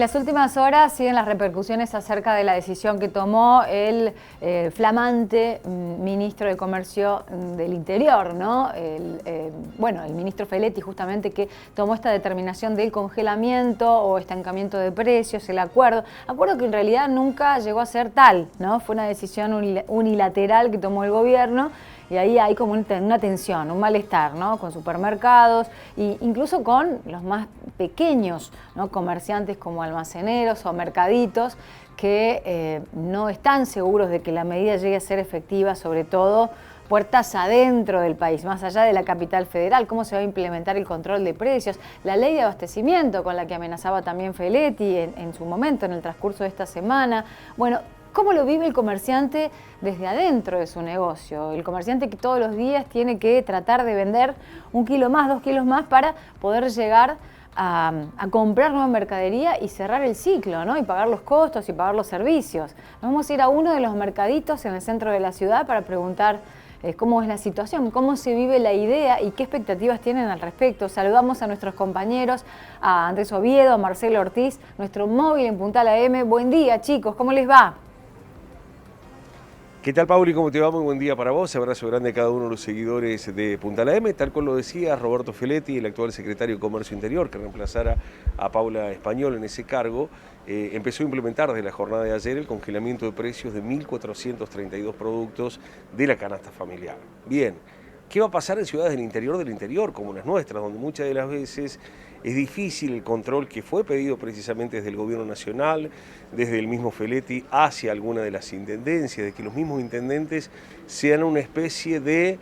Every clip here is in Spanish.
las últimas horas siguen las repercusiones acerca de la decisión que tomó el flamante ministro de Comercio del Interior, ¿no? El ministro Feletti, justamente, que tomó esta determinación del congelamiento o estancamiento de precios, el acuerdo que en realidad nunca llegó a ser tal, ¿no? Fue una decisión unilateral que tomó el gobierno. Y ahí hay como una tensión, un malestar, ¿no? Con supermercados e incluso con los más pequeños, ¿no? Comerciantes como almaceneros o mercaditos que no están seguros de que la medida llegue a ser efectiva, sobre todo puertas adentro del país, más allá de la capital federal. ¿Cómo se va a implementar el control de precios? La ley de abastecimiento con la que amenazaba también Feletti en su momento, en el transcurso de esta semana. Bueno, ¿cómo lo vive el comerciante desde adentro de su negocio? El comerciante que todos los días tiene que tratar de vender 1 kilo más, 2 kilos más para poder llegar a comprar nueva mercadería y cerrar el ciclo, ¿no? Y pagar los costos y pagar los servicios. Vamos a ir a uno de los mercaditos en el centro de la ciudad para preguntar cómo es la situación, cómo se vive la idea y qué expectativas tienen al respecto. Saludamos a nuestros compañeros, a Andrés Oviedo, a Marcelo Ortiz, nuestro móvil en Puntal AM. Buen día, chicos, ¿cómo les va? ¿Qué tal, Pauli? ¿Cómo te va? Muy buen día para vos. Abrazo grande a cada uno de los seguidores de Puntal AM. Tal como lo decía Roberto Feletti, el actual secretario de Comercio Interior, que reemplazara a Paula Español en ese cargo, empezó a implementar desde la jornada de ayer el congelamiento de precios de 1.432 productos de la canasta familiar. Bien, ¿qué va a pasar en ciudades del interior, como las nuestras, donde muchas de las veces es difícil el control que fue pedido precisamente desde el gobierno nacional, desde el mismo Feletti hacia alguna de las intendencias, de que los mismos intendentes sean una especie de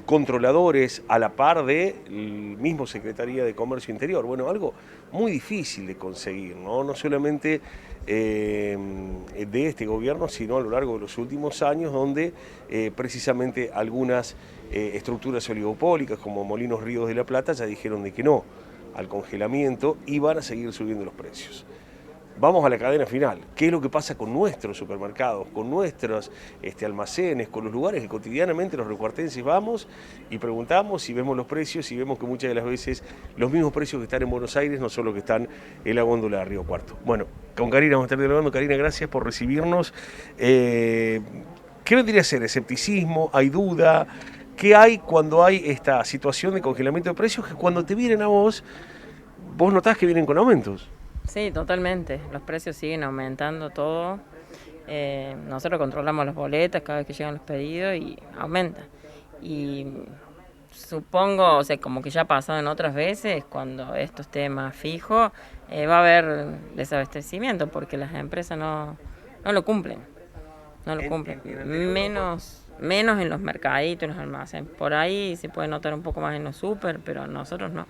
controladores a la par del mismo Secretaría de Comercio Interior? Bueno, algo muy difícil de conseguir, no solamente de este gobierno, sino a lo largo de los últimos años, donde precisamente algunas estructuras oligopólicas como Molinos Ríos de la Plata ya dijeron de que no al congelamiento y van a seguir subiendo los precios. Vamos a la cadena final. ¿Qué es lo que pasa con nuestros supermercados, con nuestros almacenes, con los lugares que cotidianamente los recuartenses vamos y preguntamos y vemos los precios y vemos que muchas de las veces los mismos precios que están en Buenos Aires no son los que están en la góndola de Río Cuarto? Bueno, con Karina vamos a estar dialogando. Karina, gracias por recibirnos. ¿Qué vendría a ser? ¿Escepticismo? ¿Hay duda? ¿Qué hay cuando hay esta situación de congelamiento de precios que cuando te vienen a vos notás que vienen con aumentos? Sí, totalmente. Los precios siguen aumentando todo. Nosotros controlamos las boletas cada vez que llegan los pedidos y aumenta. Y supongo, o sea, como que ya ha pasado en otras veces, cuando estos temas fijos, va a haber desabastecimiento porque las empresas no lo cumplen. No lo cumplen. Menos en los mercaditos, en los almacenes. Por ahí se puede notar un poco más en los súper, pero nosotros no.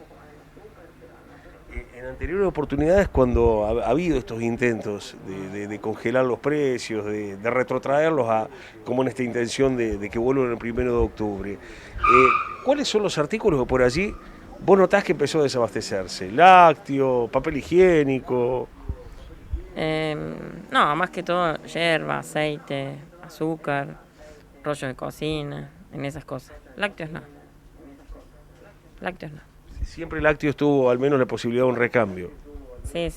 En anteriores oportunidades, cuando ha habido estos intentos de congelar los precios, de retrotraerlos como en esta intención de que vuelvan el 1 de octubre, ¿cuáles son los artículos que por allí vos notás que empezó a desabastecerse? ¿Lácteo, papel higiénico? No, más que todo yerba, aceite, azúcar, rollos de cocina, en esas cosas. Lácteos no. Siempre el lácteo tuvo al menos la posibilidad de un recambio. Sí.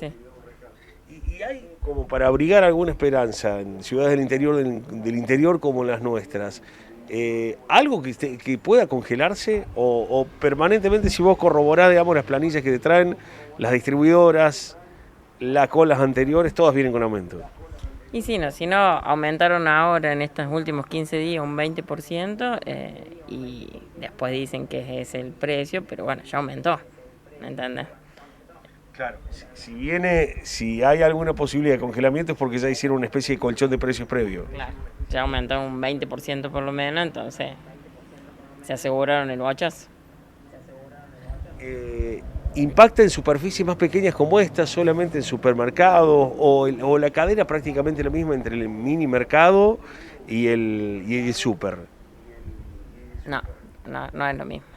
¿Y hay como para abrigar alguna esperanza en ciudades del interior como las nuestras? ¿Algo que pueda congelarse o permanentemente, si vos corroborás, digamos, las planillas que te traen las distribuidoras, con las anteriores, todas vienen con aumento? Y si no aumentaron ahora en estos últimos 15 días un 20% y después dicen que es el precio, pero bueno, ya aumentó, ¿me entiendes? Claro, si hay alguna posibilidad de congelamiento es porque ya hicieron una especie de colchón de precios previo. Claro, ya aumentó un 20% por lo menos, entonces se aseguraron el bochazo. ¿Impacta en superficies más pequeñas como esta, solamente en supermercados, o la cadena prácticamente la misma entre el mini mercado y el súper? No es lo mismo.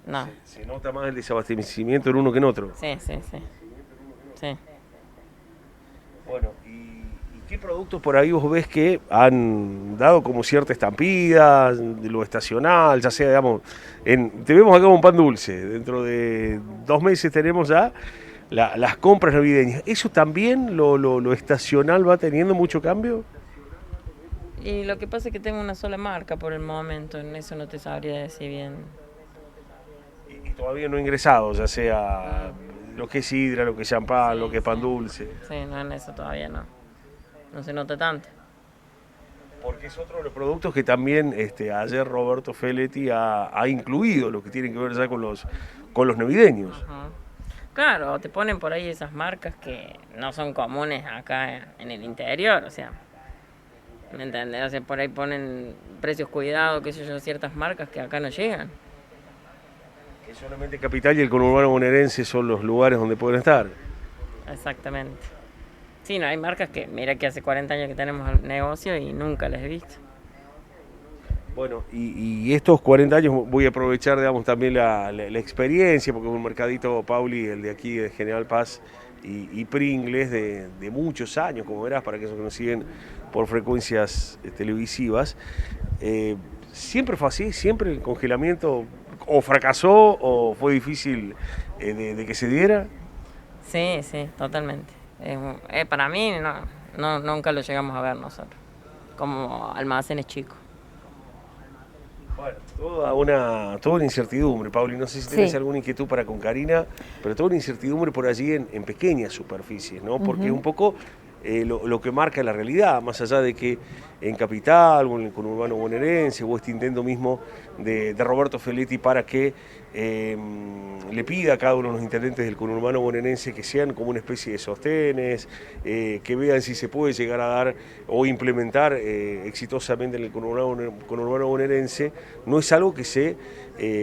No. ¿Se nota más el desabastecimiento en uno que en otro? Sí. Bueno, ¿y qué productos por ahí vos ves que han dado como cierta estampida de lo estacional, ya sea, digamos, te vemos acá un pan dulce, dentro de 2 meses tenemos ya las compras navideñas. ¿Eso también, lo estacional, va teniendo mucho cambio? Y lo que pasa es que tengo una sola marca por el momento, en eso no te sabría decir bien. Y todavía no ha ingresado, ya sea lo que es sidra, lo que es champán, Sí, lo que es pan dulce. Sí, no, en eso todavía no. No se nota tanto. Porque es otro de los productos que también ayer Roberto Feletti ha incluido, lo que tiene que ver ya con los navideños. Ajá. Claro, te ponen por ahí esas marcas que no son comunes acá en el interior, o sea, ¿me entendés? O sea, por ahí ponen precios cuidados, qué sé yo, ciertas marcas que acá no llegan. Que solamente Capital y el conurbano bonaerense son los lugares donde pueden estar. Exactamente. Sí, no, hay marcas que, mira que hace 40 años que tenemos el negocio y nunca las he visto. Bueno, y estos 40 años voy a aprovechar, digamos, también la experiencia, porque es un mercadito, Pauli, el de aquí de General Paz y Pringles, de muchos años, como verás, para aquellos que nos siguen por frecuencias televisivas. ¿Siempre fue así? ¿Siempre el congelamiento o fracasó o fue difícil de que se diera? Sí, sí, totalmente. Para mí nunca lo llegamos a ver nosotros, como almacenes chicos. Bueno, toda una incertidumbre, Pauli. No sé si tenés alguna inquietud para con Karina, pero toda una incertidumbre por allí en pequeñas superficies, ¿no? Porque es un poco lo que marca la realidad, más allá de que en Capital o en el conurbano bonaerense o este intento mismo de Roberto Feletti para que le pida a cada uno de los intendentes del conurbano bonaerense que sean como una especie de sostenes, que vean si se puede llegar a dar o implementar exitosamente en el conurbano bonaerense, no es algo que se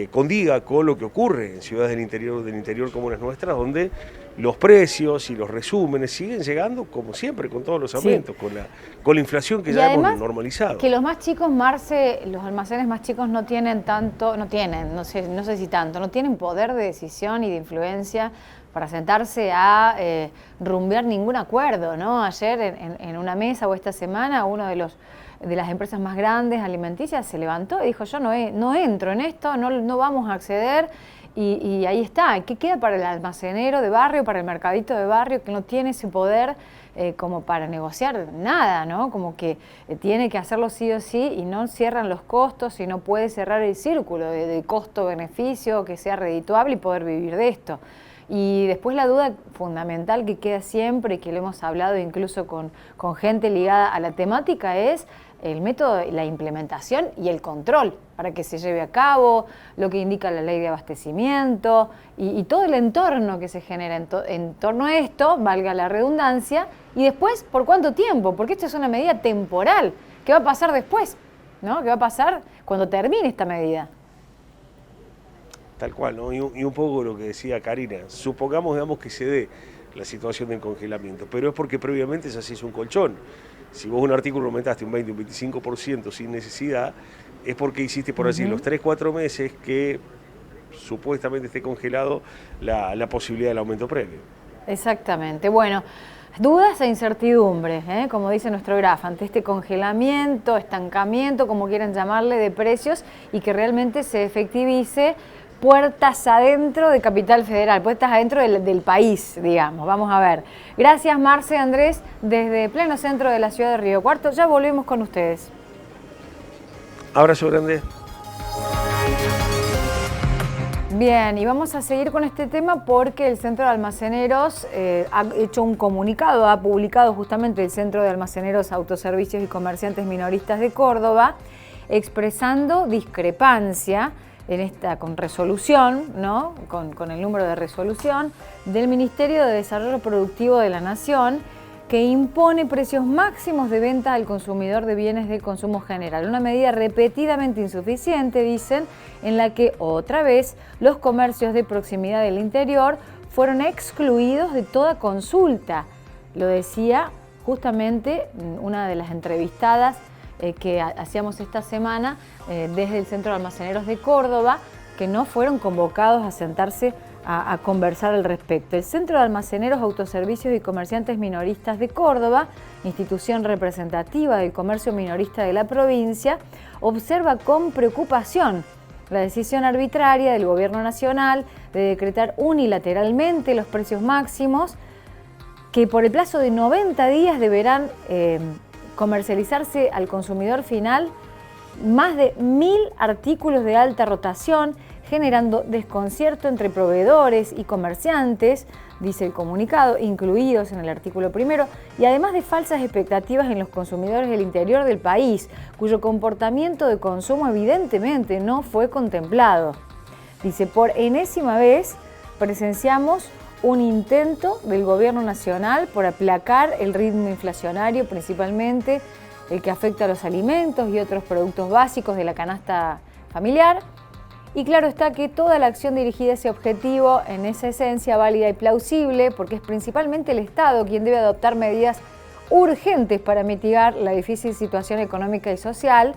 condiga con lo que ocurre en ciudades del interior como las nuestras, donde los precios y los resúmenes siguen llegando como siempre, con todos los aumentos, con la inflación que ya hemos normalizado. Que los más chicos, Marce, los almacenes más chicos no tienen tanto, no sé si tanto, no tienen poder de decisión y de influencia para sentarse a rumbear ningún acuerdo, ¿no? Ayer en una mesa o esta semana uno de las empresas más grandes alimenticias se levantó y dijo: yo no entro en esto, no vamos a acceder. Y ahí está. ¿Qué queda para el almacenero de barrio, para el mercadito de barrio, que no tiene ese poder como para negociar nada, ¿no? Como que tiene que hacerlo sí o sí y no cierran los costos y no puede cerrar el círculo de costo-beneficio que sea redituable y poder vivir de esto? Y después la duda fundamental que queda siempre y que lo hemos hablado incluso con gente ligada a la temática es el método, la implementación y el control para que se lleve a cabo, lo que indica la ley de abastecimiento y todo el entorno que se genera en torno a esto, valga la redundancia, y después, ¿por cuánto tiempo? Porque esto es una medida temporal. ¿Qué va a pasar después? ¿No? ¿Qué va a pasar cuando termine esta medida? Tal cual, ¿no? Y un poco lo que decía Karina, supongamos, digamos, que se dé la situación del congelamiento, pero es porque previamente ya se hizo un colchón. Si vos un artículo aumentaste un 20, un 25% sin necesidad, es porque hiciste por allí los 3-4 meses que supuestamente esté congelado la posibilidad del aumento previo. Exactamente. Bueno, dudas e incertidumbres, como dice nuestro graf, ante este congelamiento, estancamiento, como quieran llamarle, de precios y que realmente se efectivice puertas adentro de Capital Federal, puertas adentro del país, digamos. Vamos a ver. Gracias, Marce, Andrés, desde pleno centro de la ciudad de Río Cuarto. Ya volvemos con ustedes. Abrazo grande. Bien, y vamos a seguir con este tema porque el Centro de Almaceneros ha hecho un comunicado, ha publicado justamente el Centro de Almaceneros, Autoservicios y Comerciantes Minoristas de Córdoba, expresando discrepancia con resolución, ¿no? con el número de resolución del Ministerio de Desarrollo Productivo de la Nación, que impone precios máximos de venta al consumidor de bienes de consumo general. Una medida repetidamente insuficiente, dicen, en la que otra vez los comercios de proximidad del interior fueron excluidos de toda consulta. Lo decía justamente una de las entrevistadas que hacíamos esta semana desde el Centro de Almaceneros de Córdoba, que no fueron convocados a sentarse a conversar al respecto. El Centro de Almaceneros, Autoservicios y Comerciantes Minoristas de Córdoba, institución representativa del comercio minorista de la provincia, observa con preocupación la decisión arbitraria del Gobierno Nacional de decretar unilateralmente los precios máximos, que por el plazo de 90 días deberán comercializarse al consumidor final más de 1000 artículos de alta rotación, generando desconcierto entre proveedores y comerciantes, dice el comunicado, incluidos en el artículo primero, y además de falsas expectativas en los consumidores del interior del país, cuyo comportamiento de consumo evidentemente no fue contemplado. Dice, por enésima vez presenciamos un intento del Gobierno Nacional por aplacar el ritmo inflacionario, principalmente el que afecta a los alimentos y otros productos básicos de la canasta familiar. Y claro está que toda la acción dirigida a ese objetivo, en esa esencia válida y plausible, porque es principalmente el Estado quien debe adoptar medidas urgentes para mitigar la difícil situación económica y social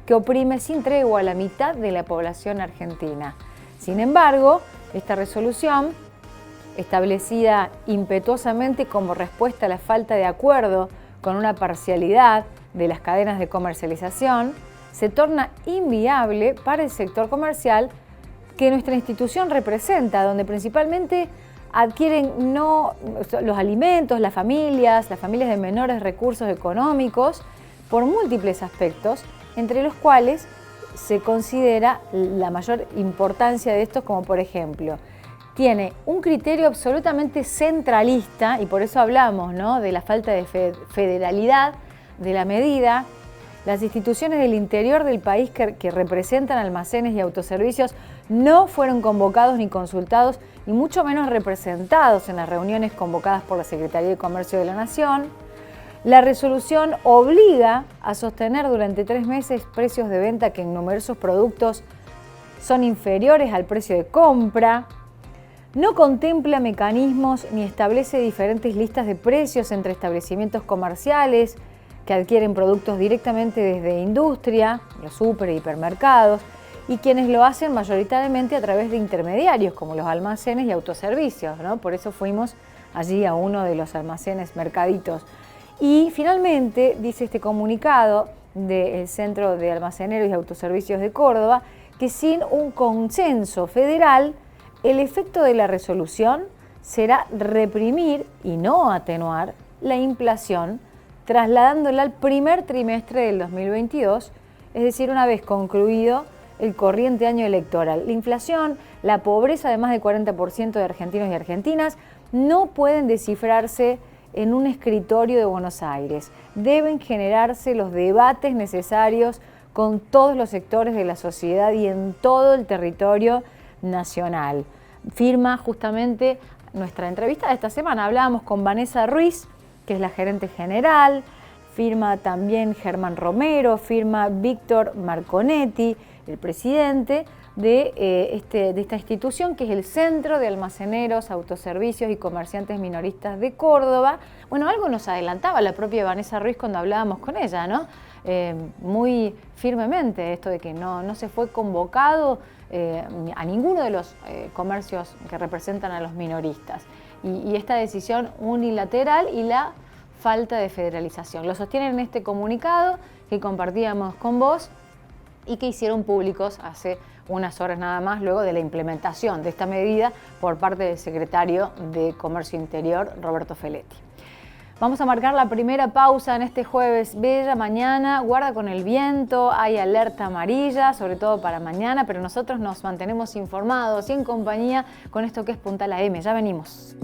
que oprime sin tregua a la mitad de la población argentina. Sin embargo, esta resolución, establecida impetuosamente como respuesta a la falta de acuerdo con una parcialidad de las cadenas de comercialización, se torna inviable para el sector comercial que nuestra institución representa, donde principalmente adquieren los alimentos, las familias de menores recursos económicos, por múltiples aspectos, entre los cuales se considera la mayor importancia de estos, como por ejemplo, tiene un criterio absolutamente centralista, y por eso hablamos, ¿no?, de la falta de federalidad de la medida. Las instituciones del interior del país que representan almacenes y autoservicios no fueron convocados ni consultados, ni mucho menos representados en las reuniones convocadas por la Secretaría de Comercio de la Nación. La resolución obliga a sostener durante 3 meses precios de venta que en numerosos productos son inferiores al precio de compra. No contempla mecanismos ni establece diferentes listas de precios entre establecimientos comerciales que adquieren productos directamente desde industria, los super y hipermercados, y quienes lo hacen mayoritariamente a través de intermediarios, como los almacenes y autoservicios, ¿no? Por eso fuimos allí a uno de los almacenes, mercaditos. Y finalmente, dice este comunicado del Centro de Almaceneros y Autoservicios de Córdoba, que sin un consenso federal, el efecto de la resolución será reprimir y no atenuar la inflación, trasladándola al primer trimestre del 2022, es decir, una vez concluido el corriente año electoral. La inflación, la pobreza de más del 40% de argentinos y argentinas no pueden descifrarse en un escritorio de Buenos Aires. Deben generarse los debates necesarios con todos los sectores de la sociedad y en todo el territorio nacional. Firma justamente nuestra entrevista de esta semana. Hablábamos con Vanessa Ruiz, que es la gerente general, firma también Germán Romero, firma Víctor Marconetti, el presidente de esta institución, que es el Centro de Almaceneros, Autoservicios y Comerciantes Minoristas de Córdoba. Bueno, algo nos adelantaba la propia Vanessa Ruiz cuando hablábamos con ella, ¿no? Muy firmemente esto de que no se fue convocado a ninguno de los comercios que representan a los minoristas. Y esta decisión unilateral y la falta de federalización. Lo sostienen en este comunicado que compartíamos con vos y que hicieron públicos hace unas horas nada más, luego de la implementación de esta medida por parte del secretario de Comercio Interior, Roberto Feletti. Vamos a marcar la primera pausa en este jueves. Bella mañana, guarda con el viento, hay alerta amarilla, sobre todo para mañana, pero nosotros nos mantenemos informados y en compañía con esto que es Puntal AM. Ya venimos.